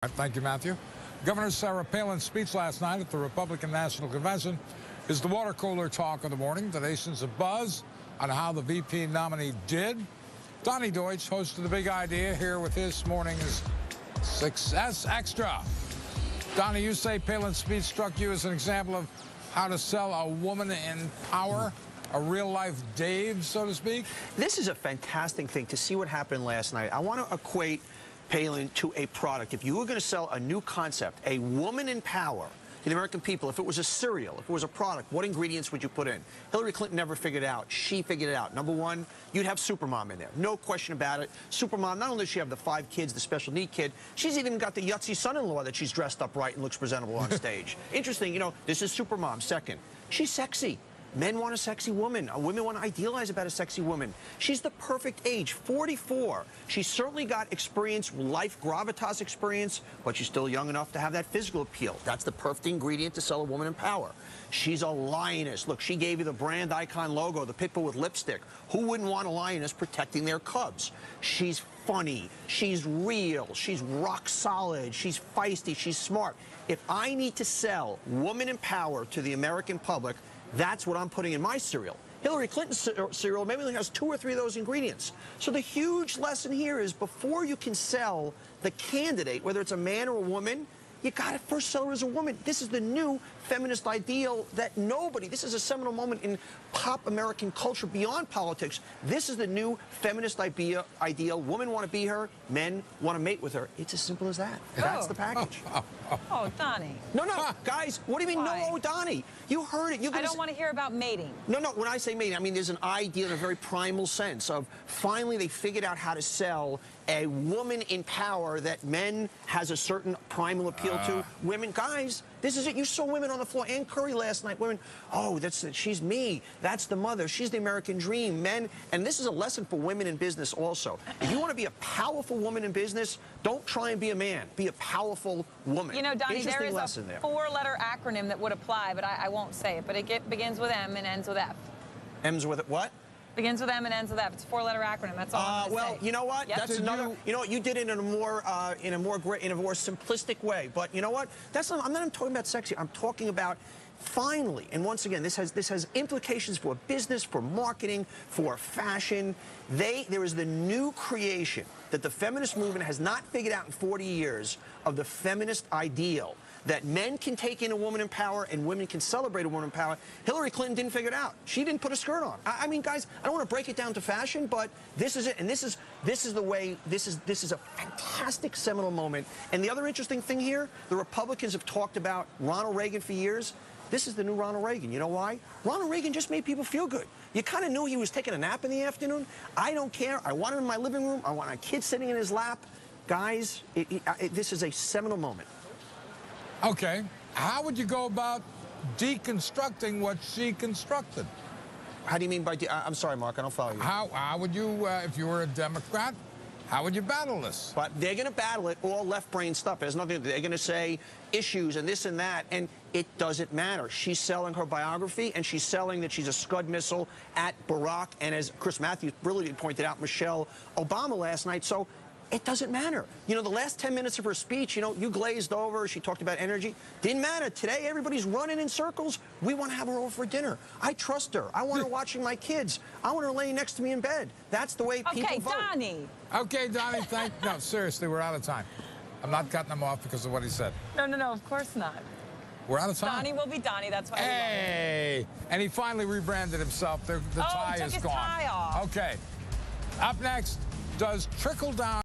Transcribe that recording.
Thank you, Matthew. Governor Sarah Palin's speech last night at the Republican National Convention is the water cooler talk of the morning. The nation's abuzz on how the VP nominee did. Donny Deutsch hosted The Big Idea here with his morning's Success Extra. Donny, you say Palin's speech struck you as an example of how to sell a woman in power, a real-life Dave, so to speak? This is a fantastic thing to see what happened last night. I want to equate Palin to a product. If you were going to sell a new concept, a woman in power to the American people, if it was a cereal, if it was a product, what ingredients would you put in? Hillary Clinton never figured it out. She figured it out. Number one, you'd have Supermom in there. No question about it. Supermom, not only does she have the 5 kids, the special need kid, she's even got the Yahtzee son-in-law that she's dressed up right and looks presentable on stage. Interesting, you know, this is Supermom. Second, she's sexy. Men want a sexy woman. Women want to idealize about a sexy woman. She's the perfect age, 44. She's certainly got experience, life gravitas experience, but she's still young enough to have that physical appeal. That's the perfect ingredient to sell a woman in power. She's a lioness. Look, she gave you the brand icon logo, the pit bull with lipstick. Who wouldn't want a lioness protecting their cubs? She's funny. She's real. She's rock solid. She's feisty. She's smart. If I need to sell woman in power to the American public, that's what I'm putting in my cereal. Hillary Clinton's cereal maybe only has 2 or 3 of those ingredients. So the huge lesson here is before you can sell the candidate, whether it's a man or a woman, you got to first sell her as a woman. This is the new feminist ideal that this is a seminal moment in pop American culture beyond politics. This is the new feminist ideal. Women want to be her, men want to mate with her. It's as simple as that. That's the package. Oh, Donny. No, guys, what do you mean, no, Donny? You heard it. I don't want to hear about mating. No, when I say mating, I mean there's an idea in a very primal sense of finally they figured out how to sell a woman in power that men has a certain primal appeal to. Women, guys, this is it. You saw women on the floor. Ann Curry last night. Women, she's me. That's the mother. She's the American dream. Men, and this is a lesson for women in business also. If you want to be a powerful woman in business, don't try and be a man. Be a powerful woman. You know, Donny, there is a 4-letter acronym that would apply, but I won't say it. But it begins with M and ends with F. M's with it, what? Begins with M and ends with F. It's a 4-letter acronym. That's all I'm well, say. You know what? Yep. That's another. You know what? You did it in a more simplistic way. But you know what? I'm not talking about sexy. I'm talking about finally. And once again, this has implications for business, for marketing, for fashion. There is the new creation that the feminist movement has not figured out in 40 years of the feminist ideal. That men can take in a woman in power and women can celebrate a woman in power. Hillary Clinton didn't figure it out. She didn't put a skirt on. I mean, guys, I don't want to break it down to fashion, but this is it. And this is the way. This is a fantastic seminal moment. And the other interesting thing here, the Republicans have talked about Ronald Reagan for years. This is the new Ronald Reagan. You know why? Ronald Reagan just made people feel good. You kind of knew he was taking a nap in the afternoon. I don't care. I want him in my living room. I want my kid sitting in his lap. Guys, this is a seminal moment. Okay. How would you go about deconstructing what she constructed? How do you mean by I'm sorry, Mark, I don't follow you. How would you, if you were a Democrat, how would you battle this? But they're going to battle it all left-brain stuff. There's nothing. They're going to say issues and this and that, and it doesn't matter. She's selling her biography, and she's selling that she's a Scud missile at Barack, and as Chris Matthews brilliantly pointed out, Michelle Obama last night. So it doesn't matter. You know, the last 10 minutes of her speech, you know, you glazed over. She talked about energy. Didn't matter. Today, everybody's running in circles. We want to have her over for dinner. I trust her. I want her watching my kids. I want her laying next to me in bed. That's the way people vote. Donny. Okay, Donny, no, seriously, we're out of time. I'm not cutting him off because of what he said. No, of course not. We're out of time. Donny will be Donny. That's why Hey! And he finally rebranded himself. The tie is gone. His tie off. Okay. Up next, does trickle down